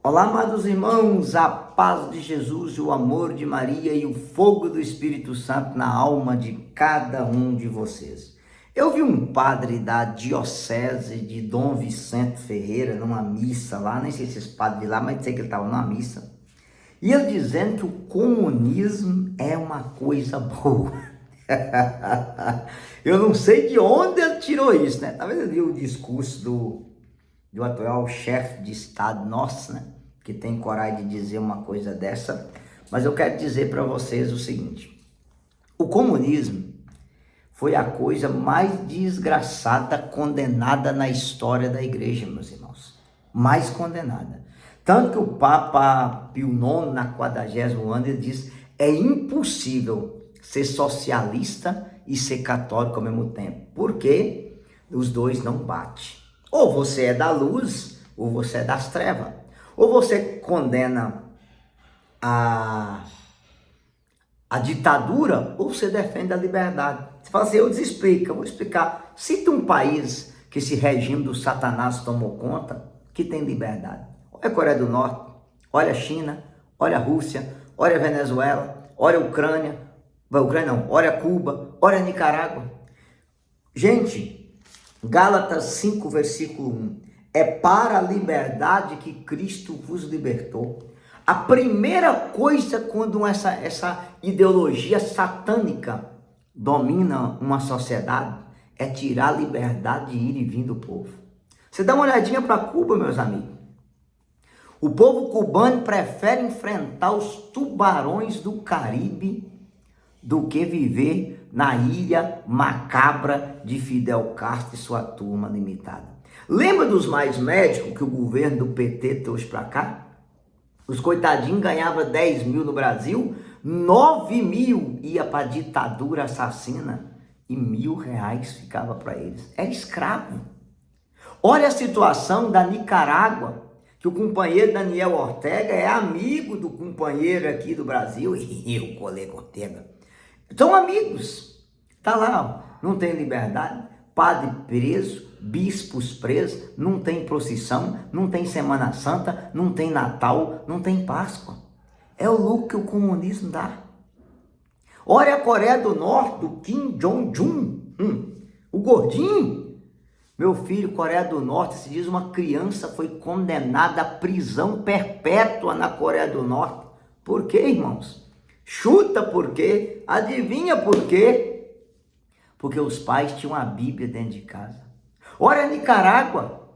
Olá, amados irmãos, a paz de Jesus, o amor de Maria e o fogo do Espírito Santo na alma de cada um de vocês. Eu vi um padre da diocese de Dom Vicente Ferreira numa missa lá, nem sei se esse padre de lá, mas sei que ele estava numa missa, e ele dizendo que o comunismo é uma coisa boa. Eu não sei de onde ele tirou isso, né? Talvez ele viu o discurso do atual chefe de Estado nosso, né? Que tem coragem de dizer uma coisa dessa. Mas eu quero dizer para vocês o seguinte: o comunismo foi a coisa mais desgraçada, condenada na história da igreja, meus irmãos. Mais condenada. Tanto que o Papa Pio IX, na 40º ano, ele diz: é impossível ser socialista e ser católico ao mesmo tempo. Porque os dois não batem. Ou você é da luz, ou você é das trevas. Ou você condena a ditadura, ou você defende a liberdade. Você fala assim, eu vou explicar. Cita um país que esse regime do Satanás tomou conta, que tem liberdade. Olha a Coreia do Norte, olha a China, olha a Rússia, olha a Venezuela, olha a Ucrânia, olha Cuba, olha a Nicarágua. Gente, Gálatas 5, versículo 1. É para a liberdade que Cristo vos libertou. A primeira coisa quando essa ideologia satânica domina uma sociedade é tirar a liberdade de ir e vir do povo. Você dá uma olhadinha para Cuba, meus amigos. O povo cubano prefere enfrentar os tubarões do Caribe do que viver na ilha macabra de Fidel Castro e sua turma limitada. Lembra dos mais médicos que o governo do PT trouxe para cá? Os coitadinhos ganhavam 10 mil no Brasil, 9 mil ia para a ditadura assassina e R$1.000 ficava para eles. Era escravo. Olha a situação da Nicarágua, que o companheiro Daniel Ortega é amigo do companheiro aqui do Brasil, e o colega Ortega. São amigos. Tá lá, ó, não tem liberdade, padre preso, bispos presos, não tem procissão, não tem Semana Santa, não tem Natal, não tem Páscoa. É o lucro que o comunismo dá. Olha a Coreia do Norte, do Kim Jong-un, o gordinho. Meu filho, Coreia do Norte, se diz uma criança foi condenada à prisão perpétua na Coreia do Norte. Por quê, irmãos? Chuta por quê? Adivinha por quê? Porque os pais tinham a Bíblia dentro de casa. Olha a Nicarágua,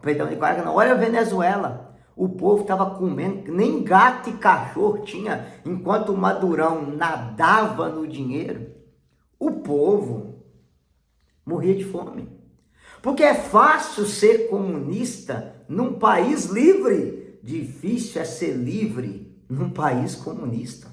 olha a Venezuela. O povo estava comendo, nem gato e cachorro tinha, enquanto o Madurão nadava no dinheiro. O povo morria de fome. Porque é fácil ser comunista num país livre, difícil é ser livre num país comunista.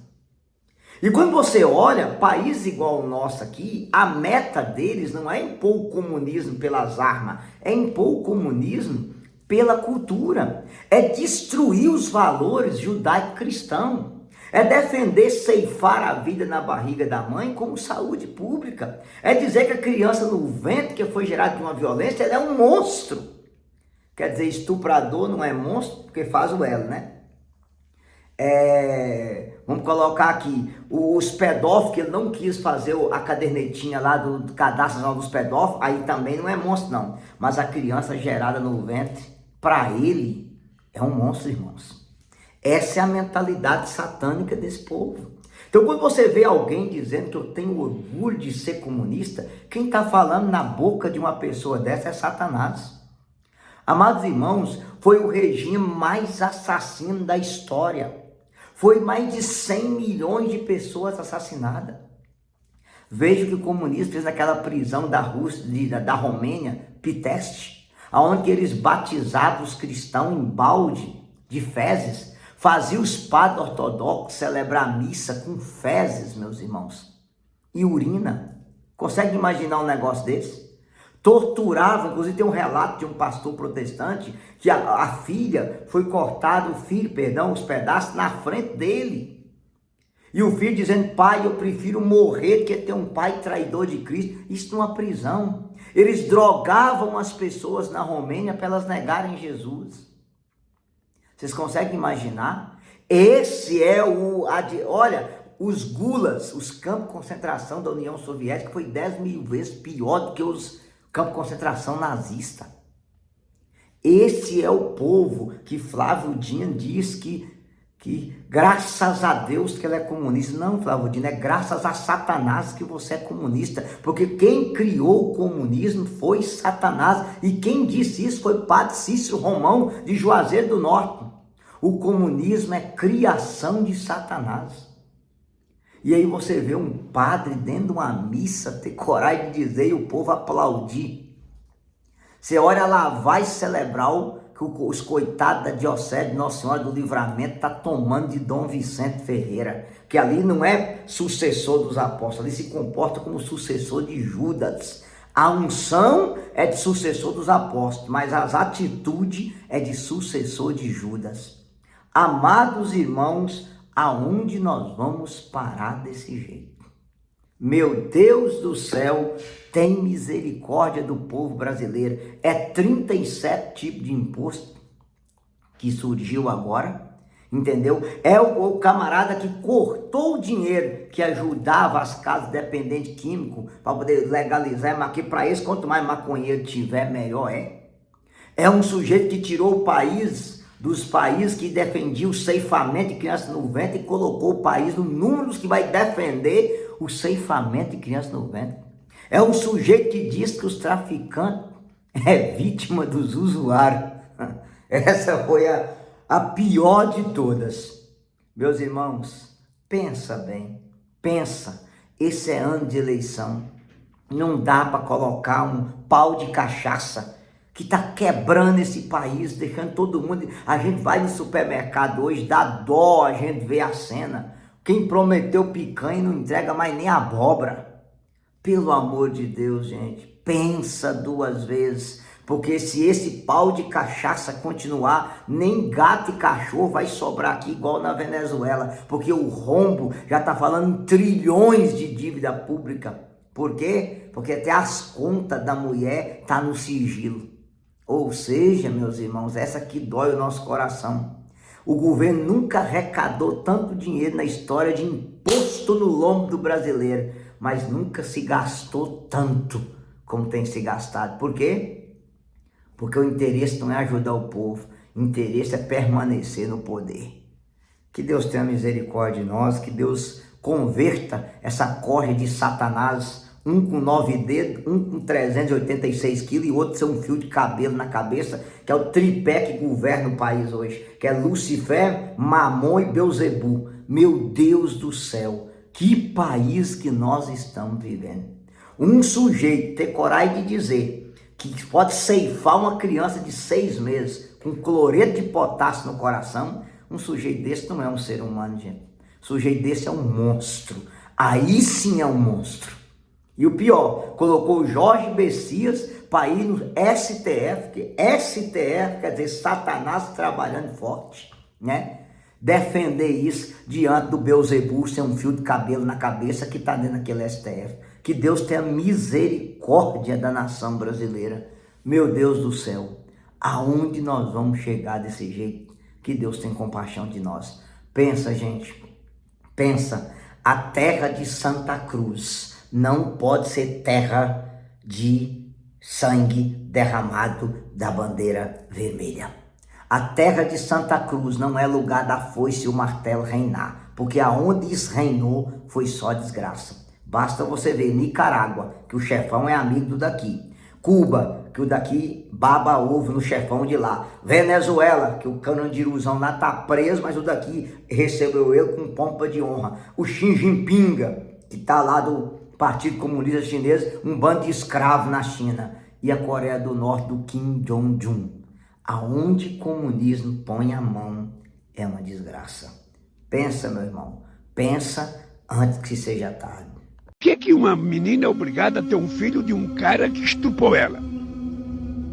E quando você olha, país igual o nosso aqui, a meta deles não é impor o comunismo pelas armas, é impor o comunismo pela cultura, é destruir os valores judaico-cristãos, é defender ceifar a vida na barriga da mãe como saúde pública, é dizer que a criança no ventre que foi gerada de uma violência, ela é um monstro. Quer dizer, estuprador não é monstro porque faz o elo, né? Vamos colocar aqui, os pedófilos, que ele não quis fazer a cadernetinha lá do cadastro nacional dos pedófilos, aí também não é monstro não, mas a criança gerada no ventre, para ele, é um monstro, irmãos. Essa é a mentalidade satânica desse povo. Então quando você vê alguém dizendo que eu tenho orgulho de ser comunista, quem está falando na boca de uma pessoa dessa é Satanás. Amados irmãos, foi o regime mais assassino da história. Foi mais de 100 milhões de pessoas assassinadas. Veja o que o comunismo fez naquela prisão da Rússia, da Romênia, Pitești, onde eles batizavam os cristãos em balde de fezes, faziam os padres ortodoxos celebrar missa com fezes, meus irmãos, e urina. Consegue imaginar um negócio desse? Torturava, inclusive tem um relato de um pastor protestante que a filha foi cortada, os pedaços na frente dele. E o filho dizendo, pai, eu prefiro morrer que ter um pai traidor de Cristo. Isso numa prisão. Eles drogavam as pessoas na Romênia para elas negarem Jesus. Vocês conseguem imaginar? Esse é olha, os gulas, os campos de concentração da União Soviética foi 10.000 vezes pior do que os campos de concentração nazista. Esse é o povo que Flávio Dino diz que graças a Deus que ele é comunista. Não, Flávio Dino, é graças a Satanás que você é comunista, porque quem criou o comunismo foi Satanás, e quem disse isso foi Padre Cícero Romão de Juazeiro do Norte. O comunismo é criação de Satanás. E aí você vê um padre dentro de uma missa ter coragem de dizer e o povo aplaudir. Você olha lá, vai celebrar que os coitados da Diocese de Nossa Senhora do Livramento tá tomando de Dom Vicente Ferreira, que ali não é sucessor dos apóstolos, ali se comporta como sucessor de Judas. A unção é de sucessor dos apóstolos, mas as atitudes é de sucessor de Judas. Amados irmãos, aonde nós vamos parar desse jeito? Meu Deus do céu, tem misericórdia do povo brasileiro. É 37 tipos de imposto que surgiu agora, entendeu? É o camarada que cortou o dinheiro que ajudava as casas dependentes químicos para poder legalizar, mas que para isso, quanto mais maconheiro tiver, melhor é. É um sujeito que tirou o país dos países que defendiam o ceifamento de crianças no ventre e colocou o país no número dos que vai defender o ceifamento de crianças no ventre. É um sujeito que diz que os traficantes é vítima dos usuários. Essa foi a pior de todas. Meus irmãos, pensa bem, pensa. Esse é ano de eleição. Não dá para colocar um pau de cachaça que está quebrando esse país, deixando todo mundo... A gente vai no supermercado hoje, dá dó a gente ver a cena. Quem prometeu picanha não entrega mais nem abóbora. Pelo amor de Deus, gente, pensa duas vezes, porque se esse pau de cachaça continuar, nem gato e cachorro vai sobrar aqui igual na Venezuela, porque o rombo já está falando em trilhões de dívida pública. Por quê? Porque até as contas da mulher tá no sigilo. Ou seja, meus irmãos, essa que dói o nosso coração. O governo nunca arrecadou tanto dinheiro na história de imposto no lombo do brasileiro, mas nunca se gastou tanto como tem se gastado. Por quê? Porque o interesse não é ajudar o povo, o interesse é permanecer no poder. Que Deus tenha misericórdia de nós, que Deus converta essa corda de Satanás, um com 9 dedos, um com 386 quilos e outro sem um fio de cabelo na cabeça, que é o tripé que governa o país hoje, que é Lucifer, Mamon e Beuzebu. Meu Deus do céu, que país que nós estamos vivendo. Um sujeito ter coragem de dizer que pode ceifar uma criança de 6 meses com cloreto de potássio no coração, um sujeito desse não é um ser humano, gente. Um sujeito desse é um monstro. Aí sim é um monstro. E o pior, colocou o Jorge Messias para ir no STF, que STF quer dizer Satanás trabalhando forte, né? Defender isso diante do Beuzebu sem um fio de cabelo na cabeça que está dentro daquele STF. Que Deus tenha misericórdia da nação brasileira. Meu Deus do céu, aonde nós vamos chegar desse jeito? Que Deus tenha compaixão de nós. Pensa, gente, pensa, a terra de Santa Cruz não pode ser terra de sangue derramado da bandeira vermelha. A terra de Santa Cruz não é lugar da foice e o martelo reinar, porque aonde isso reinou foi só desgraça. Basta você ver Nicarágua, que o chefão é amigo do daqui. Cuba, que o daqui baba ovo no chefão de lá. Venezuela, que o canandiruzão lá tá preso, mas o daqui recebeu ele com pompa de honra. O Xi Jinping, que tá lá do Partido Comunista Chinês, um bando de escravos na China. E a Coreia do Norte do Kim Jong-un. Aonde o comunismo põe a mão é uma desgraça. Pensa, meu irmão, pensa antes que seja tarde. Por que uma menina é obrigada a ter um filho de um cara que estuprou ela?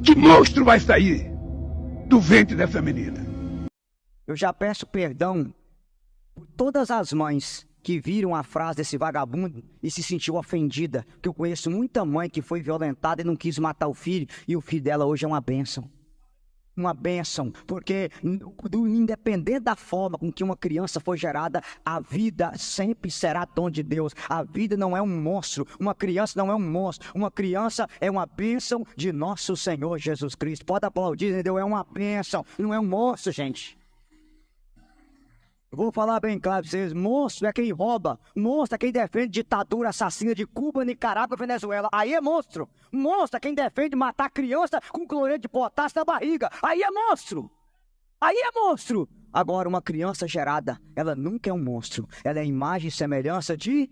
Que monstro vai sair do ventre dessa menina? Eu já peço perdão por todas as mães que viram a frase desse vagabundo e se sentiu ofendida, que eu conheço muita mãe que foi violentada e não quis matar o filho, e o filho dela hoje é uma bênção. uma bênção, porque independente da forma com que uma criança foi gerada, a vida sempre será dom de Deus. A vida não é um monstro, uma criança não é um monstro, uma criança é uma bênção de nosso Senhor Jesus Cristo. Pode aplaudir, entendeu? É uma bênção, não é um monstro, gente. Eu vou falar bem claro para vocês, monstro é quem rouba, monstro é quem defende ditadura assassina de Cuba, Nicarágua e Venezuela, aí é monstro. Monstro é quem defende matar criança com cloreto de potássio na barriga, aí é monstro. Aí é monstro. Agora, uma criança gerada, ela nunca é um monstro, ela é imagem e semelhança de...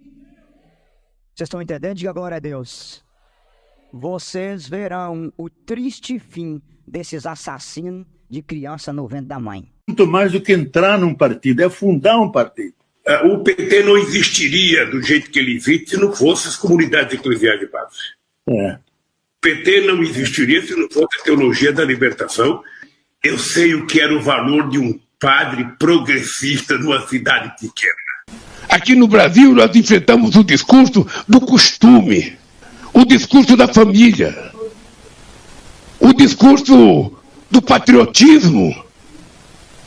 Vocês estão entendendo? Diga glória a Deus. Vocês verão o triste fim desses assassinos de criança no ventre da mãe. Muito mais do que entrar num partido, é fundar um partido. O PT não existiria do jeito que ele existe se não fosse as comunidades eclesiais de base. O PT não existiria se não fosse a teologia da libertação. Eu sei o que era o valor de um padre progressista numa cidade pequena. Aqui no Brasil nós enfrentamos o discurso do costume, o discurso da família, o discurso do patriotismo.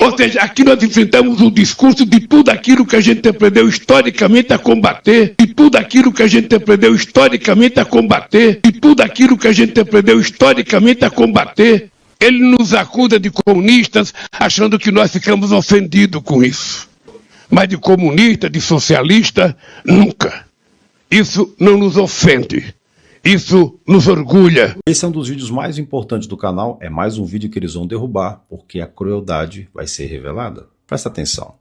Ou seja, aqui nós enfrentamos um discurso de tudo aquilo que a gente aprendeu historicamente a combater, de tudo aquilo que a gente aprendeu historicamente a combater, de tudo aquilo que a gente aprendeu historicamente a combater. Ele nos acusa de comunistas, achando que nós ficamos ofendidos com isso. Mas de comunista, de socialista, nunca. Isso não nos ofende. Isso nos orgulha. Esse é um dos vídeos mais importantes do canal. É mais um vídeo que eles vão derrubar, porque a crueldade vai ser revelada. Presta atenção.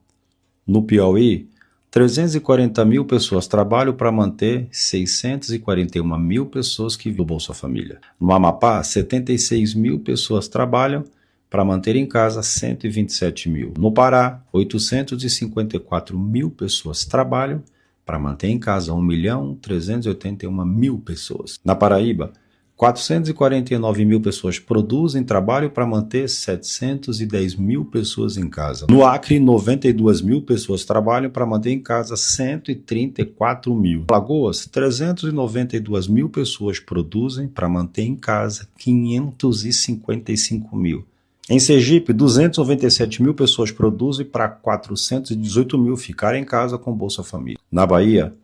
No Piauí, 340 mil pessoas trabalham para manter 641 mil pessoas que vivem do Bolsa Família. No Amapá, 76 mil pessoas trabalham para manter em casa 127 mil. No Pará, 854 mil pessoas trabalham para manter em casa 1.381.000 pessoas. Na Paraíba, 449 mil pessoas produzem trabalho para manter 710 mil pessoas em casa. No Acre, 92 mil pessoas trabalham para manter em casa 134 mil. Alagoas, 392 mil pessoas produzem para manter em casa 555 mil. Em Sergipe, 297 mil pessoas produzem para 418 mil ficarem em casa com Bolsa Família. Na Bahia,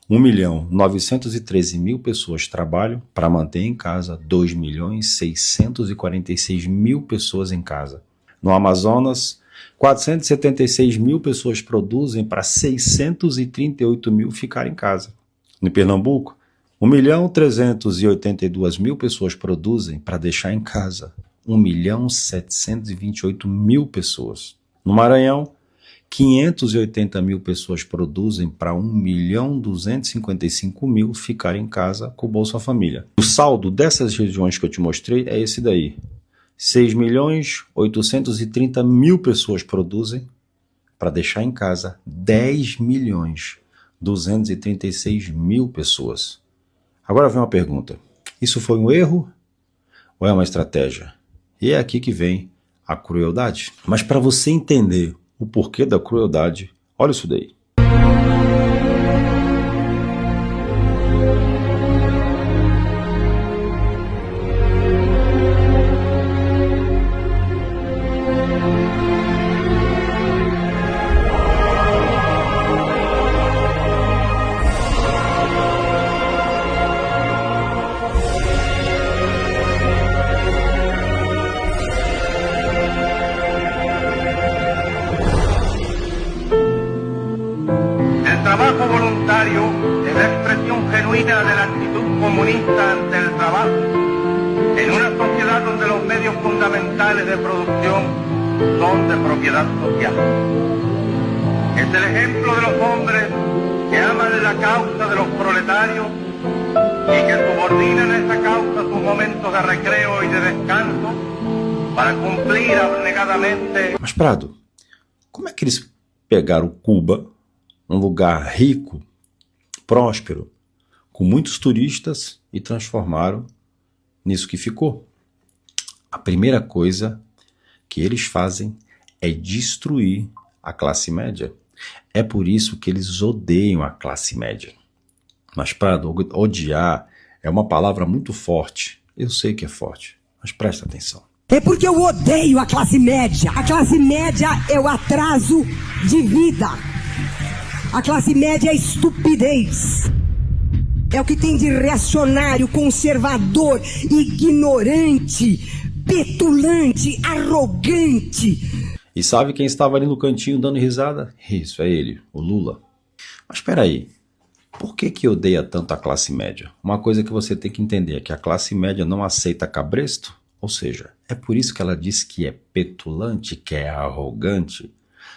1.913.000 pessoas trabalham para manter em casa 2.646.000 pessoas em casa. No Amazonas, 476 mil pessoas produzem para 638 mil ficarem em casa. No Pernambuco, 1.382.000 pessoas produzem para deixar em casa 1.728.000 pessoas. No Maranhão, 580 mil pessoas produzem para 1.255.000 ficarem em casa com o Bolsa Família. O saldo dessas regiões que eu te mostrei é esse daí. 6.830.000 pessoas produzem para deixar em casa 10.236.000 pessoas. Agora vem uma pergunta. Isso foi um erro ou é uma estratégia? E é aqui que vem a crueldade. Mas para você entender o porquê da crueldade, olha isso daí. trabajo voluntario es la expresión genuina de la actitud comunista ante el trabajo, en una sociedad donde los medios fundamentales de producción son de propiedad social. Es el ejemplo de los hombres que aman la causa de los proletarios y que subordinan a esa causa sus momentos de recreo y de descanso para cumplir abnegadamente. Mas Prado, como é que eles pegaram Cuba, um lugar rico, próspero, com muitos turistas, e transformaram nisso que ficou? A primeira coisa que eles fazem é destruir a classe média. É por isso que eles odeiam a classe média. Mas Prado, odiar é uma palavra muito forte. Eu sei que é forte, mas presta atenção. É porque eu odeio a classe média. A classe média é o atraso de vida. A classe média é estupidez. É o que tem de reacionário, conservador, ignorante, petulante, arrogante. E sabe quem estava ali no cantinho dando risada? Isso, é ele, o Lula. Mas espera aí, por que odeia tanto a classe média? Uma coisa que você tem que entender é que a classe média não aceita cabresto, ou seja, é por isso que ela diz que é petulante, que é arrogante.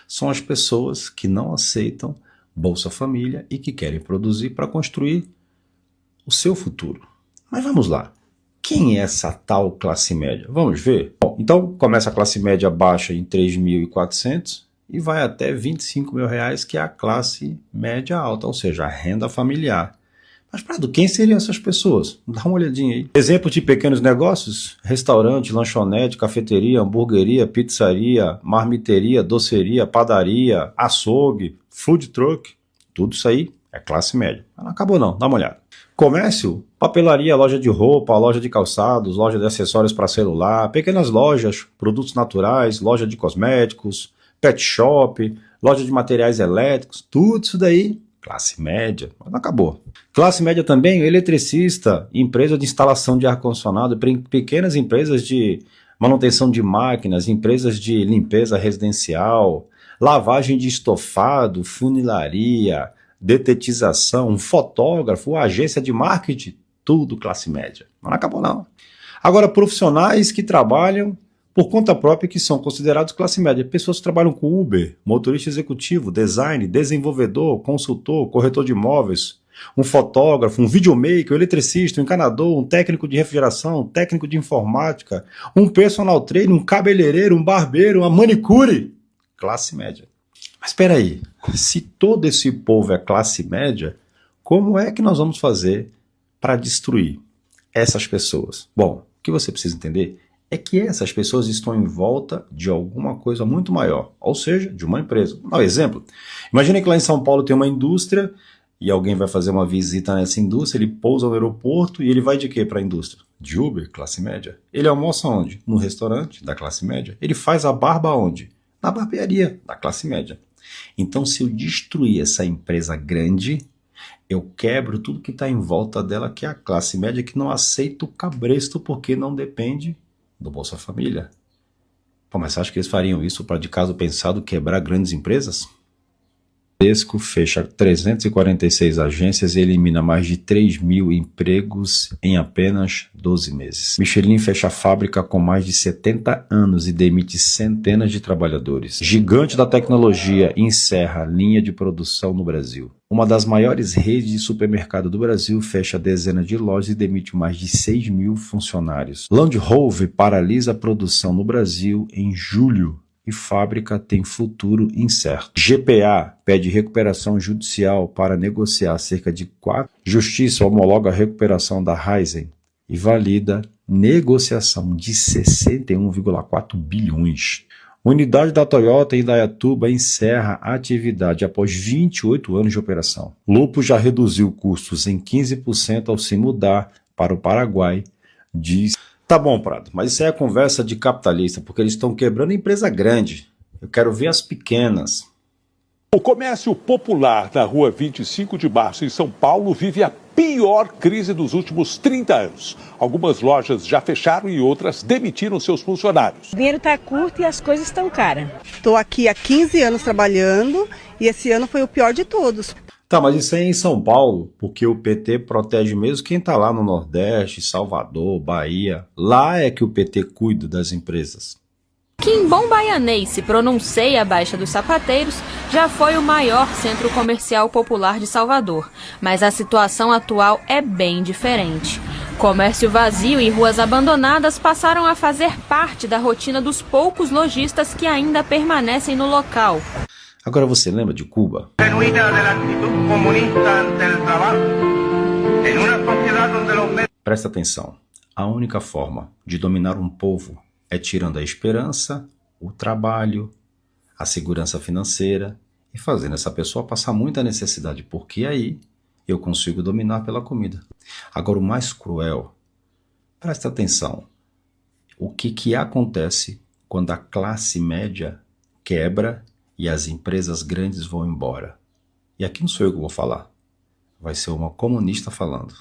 São as pessoas que não aceitam Bolsa Família e que querem produzir para construir o seu futuro. Mas vamos lá. Quem é essa tal classe média? Vamos ver? Bom, então começa a classe média baixa em 3.400 e vai até 25 mil reais, que é a classe média alta, ou seja, a renda familiar. Mas, Prado, quem seriam essas pessoas? Dá uma olhadinha aí. Exemplo de pequenos negócios: restaurante, lanchonete, cafeteria, hamburgueria, pizzaria, marmiteria, doceria, padaria, açougue, food truck. Tudo isso aí é classe média. Não acabou não, dá uma olhada. Comércio: papelaria, loja de roupa, loja de calçados, loja de acessórios para celular, pequenas lojas, produtos naturais, loja de cosméticos, pet shop, loja de materiais elétricos, tudo isso daí, classe média, mas não acabou. Classe média também, eletricista, empresa de instalação de ar-condicionado, pequenas empresas de manutenção de máquinas, empresas de limpeza residencial, lavagem de estofado, funilaria, detetização, um fotógrafo, agência de marketing, tudo classe média. Mas não acabou não. Agora, profissionais que trabalham por conta própria, que são considerados classe média. Pessoas que trabalham com Uber, motorista executivo, design, desenvolvedor, consultor, corretor de imóveis, um fotógrafo, um videomaker, um eletricista, um encanador, um técnico de refrigeração, um técnico de informática, um personal trainer, um cabeleireiro, um barbeiro, uma manicure. Classe média. Mas espera aí, se todo esse povo é classe média, como é que nós vamos fazer para destruir essas pessoas? Bom, o que você precisa entender é que essas pessoas estão em volta de alguma coisa muito maior, ou seja, de uma empresa. Vou dar um exemplo. Imagina que lá em São Paulo tem uma indústria e alguém vai fazer uma visita nessa indústria, ele pousa no aeroporto e ele vai de quê para a indústria? De Uber, classe média. Ele almoça onde? No restaurante, da classe média. Ele faz a barba onde? Na barbearia, da classe média. Então, se eu destruir essa empresa grande, eu quebro tudo que está em volta dela, que é a classe média, que não aceita o cabresto porque não depende do Bolsa Família. Pô, mas você acha que eles fariam isso para, de caso pensado, quebrar grandes empresas? Bradesco fecha 346 agências e elimina mais de 3 mil empregos em apenas 12 meses. Michelin fecha fábrica com mais de 70 anos e demite centenas de trabalhadores. Gigante da tecnologia encerra linha de produção no Brasil. Uma das maiores redes de supermercado do Brasil fecha dezenas de lojas e demite mais de 6 mil funcionários. Land Rover paralisa a produção no Brasil em julho e fábrica tem futuro incerto. GPA pede recuperação judicial para negociar cerca de 4. Justiça homologa a recuperação da Raizen e valida negociação de 61,4 bilhões. Unidade da Toyota em Indaiatuba encerra a atividade após 28 anos de operação. Lupo já reduziu custos em 15% ao se mudar para o Paraguai, diz. Tá bom, Prado, mas isso aí é conversa de capitalista, porque eles estão quebrando empresa grande. Eu quero ver as pequenas. O comércio popular da Rua 25 de Março, em São Paulo, vive a pior crise dos últimos 30 anos. Algumas lojas já fecharam e outras demitiram seus funcionários. O dinheiro está curto e as coisas estão caras. Estou aqui há 15 anos trabalhando e esse ano foi o pior de todos. Tá, mas isso aí é em São Paulo, porque o PT protege mesmo quem tá lá no Nordeste, Salvador, Bahia. Lá é que o PT cuida das empresas. Que em bom baianês se pronuncia a Baixa dos Sapateiros, já foi o maior centro comercial popular de Salvador. Mas a situação atual é bem diferente. Comércio vazio e ruas abandonadas passaram a fazer parte da rotina dos poucos lojistas que ainda permanecem no local. Agora você lembra de Cuba? Presta atenção. A única forma de dominar um povo é tirando a esperança, o trabalho, a segurança financeira e fazendo essa pessoa passar muita necessidade, porque aí eu consigo dominar pela comida. Agora o mais cruel, presta atenção, o que acontece quando a classe média quebra e as empresas grandes vão embora. E aqui não sou eu que vou falar. Vai ser uma comunista falando.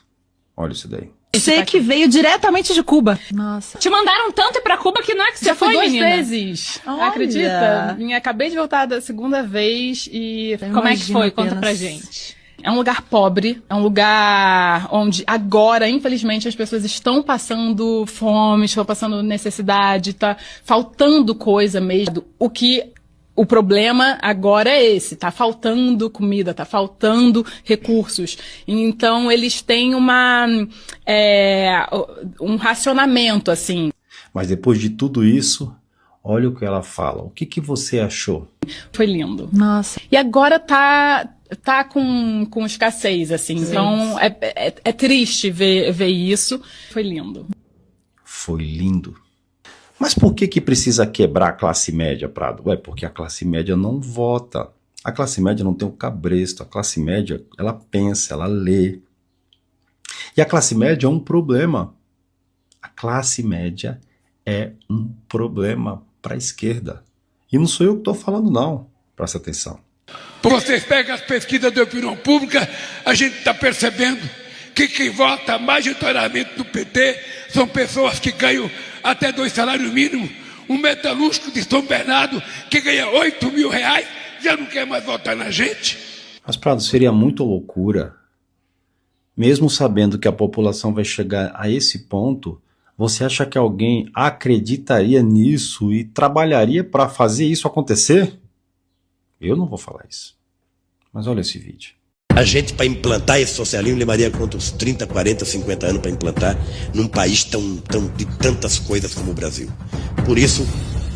Olha isso daí. Você que veio diretamente de Cuba. Nossa. Te mandaram tanto pra Cuba que não é que você Já foi, fui 2 menina? vezes. Olha. Acredita? Acabei de voltar da segunda vez e como é que foi? Conta pra gente. É um lugar pobre, é um lugar onde agora, infelizmente, as pessoas estão passando fome, estão passando necessidade, tá faltando coisa mesmo. O problema agora é esse, tá faltando comida, tá faltando recursos. Então, eles têm um racionamento, assim. Mas depois de tudo isso, olha o que ela fala. O que você achou? Foi lindo. Nossa. E agora tá com escassez, assim. Sim. Então, é triste ver isso. Foi lindo. Foi lindo. Mas por que precisa quebrar a classe média, Prado? Porque a classe média não vota. A classe média não tem um cabresto. A classe média, ela pensa, ela lê. E a classe média é um problema. A classe média é um problema para a esquerda. E não sou eu que estou falando, não. Presta atenção. Vocês pegam as pesquisas de opinião pública, a gente está percebendo que quem vota majoritariamente no PT são pessoas que ganham até 2 salários mínimos. Um metalúrgico de São Bernardo que ganha 8 mil reais já não quer mais votar na gente. Mas, Prado, seria muito loucura. Mesmo sabendo que a população vai chegar a esse ponto, você acha que alguém acreditaria nisso e trabalharia para fazer isso acontecer? Eu não vou falar isso. Mas olha esse vídeo. A gente, para implantar esse socialismo, levaria quantos 30, 40, 50 anos para implantar num país de tantas coisas como o Brasil. Por isso,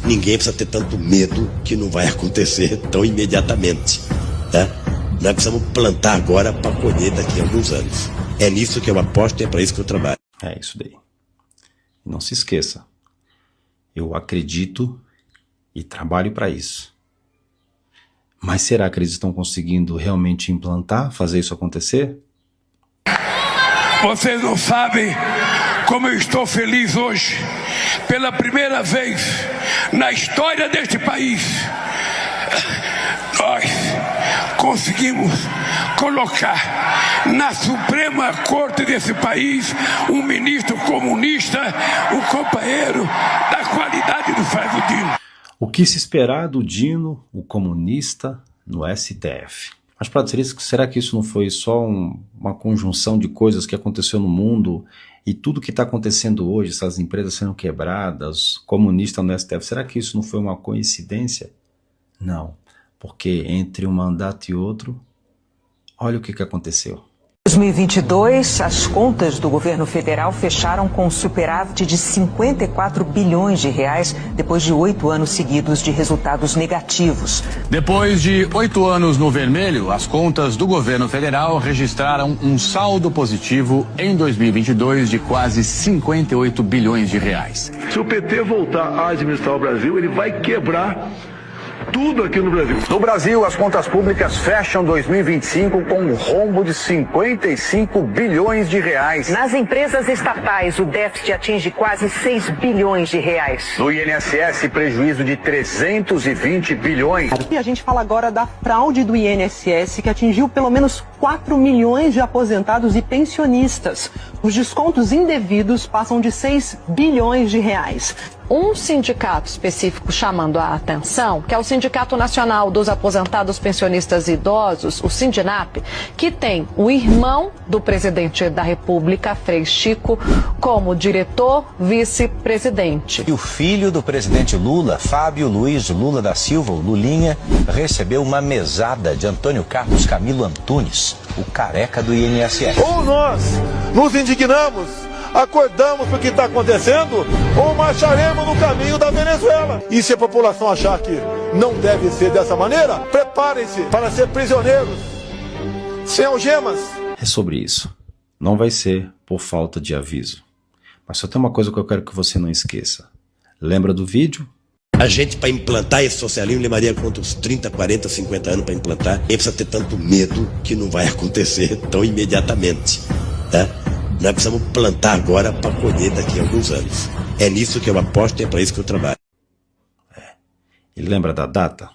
ninguém precisa ter tanto medo que não vai acontecer tão imediatamente. Tá? Nós precisamos plantar agora para colher daqui a alguns anos. É nisso que eu aposto e é para isso que eu trabalho. É isso daí. E não se esqueça, eu acredito e trabalho para isso. Mas será que eles estão conseguindo realmente implantar, fazer isso acontecer? Vocês não sabem como eu estou feliz hoje. Pela primeira vez na história deste país, nós conseguimos colocar na Suprema Corte desse país um ministro comunista, um companheiro da qualidade do Flávio Dino. O que se esperar do Dino, o comunista, no STF? Mas, Prado, será que isso não foi só uma conjunção de coisas que aconteceu no mundo e tudo que está acontecendo hoje, essas empresas sendo quebradas, comunista no STF, será que isso não foi uma coincidência? Não, porque entre um mandato e outro, olha o que aconteceu. Em 2022, as contas do governo federal fecharam com um superávit de 54 bilhões de reais depois de 8 anos seguidos de resultados negativos. Depois de 8 anos no vermelho, as contas do governo federal registraram um saldo positivo em 2022 de quase 58 bilhões de reais. Se o PT voltar a administrar o Brasil, ele vai quebrar tudo aqui no Brasil. No Brasil, as contas públicas fecham 2025 com um rombo de 55 bilhões de reais. Nas empresas estatais, o déficit atinge quase 6 bilhões de reais. No INSS, prejuízo de 320 bilhões. E a gente fala agora da fraude do INSS, que atingiu pelo menos 4 milhões de aposentados e pensionistas. Os descontos indevidos passam de 6 bilhões de reais. Um sindicato específico chamando a atenção, que é o Sindicato Nacional dos Aposentados Pensionistas e Idosos, o Sindinap, que tem o irmão do presidente da República, Frei Chico, como diretor vice-presidente. E o filho do presidente Lula, Fábio Luiz Lula da Silva, o Lulinha, recebeu uma mesada de Antônio Carlos Camilo Antunes, o careca do INSS. Ou nós nos indignamos, acordamos para o que está acontecendo, ou marcharemos no caminho da Venezuela. E se a população achar que não deve ser dessa maneira, preparem-se para ser prisioneiros, sem algemas. É sobre isso. Não vai ser por falta de aviso. Mas só tem uma coisa que eu quero que você não esqueça. Lembra do vídeo? A gente, para implantar esse socialismo, levaria quantos 30, 40, 50 anos para implantar. Nem precisa ter tanto medo que não vai acontecer tão imediatamente. Tá? Nós precisamos plantar agora para colher daqui a alguns anos. É nisso que eu aposto e é para isso que eu trabalho. E lembra da data?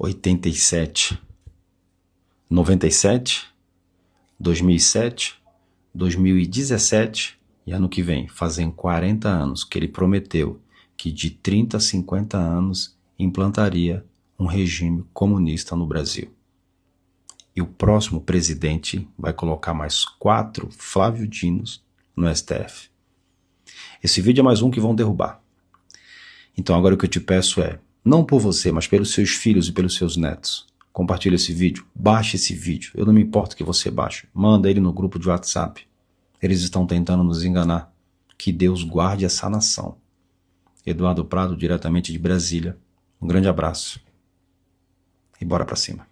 87, 97, 2007, 2017 e ano que vem, fazem 40 anos que ele prometeu que de 30 a 50 anos implantaria um regime comunista no Brasil. E o próximo presidente vai colocar mais 4 Flávio Dinos no STF. Esse vídeo é mais um que vão derrubar. Então agora o que eu te peço é, não por você, mas pelos seus filhos e pelos seus netos, compartilhe esse vídeo, baixe esse vídeo, eu não me importo que você baixe, manda ele no grupo de WhatsApp. Eles estão tentando nos enganar. Que Deus guarde essa nação. Eduardo Prado, diretamente de Brasília. Um grande abraço. E bora pra cima.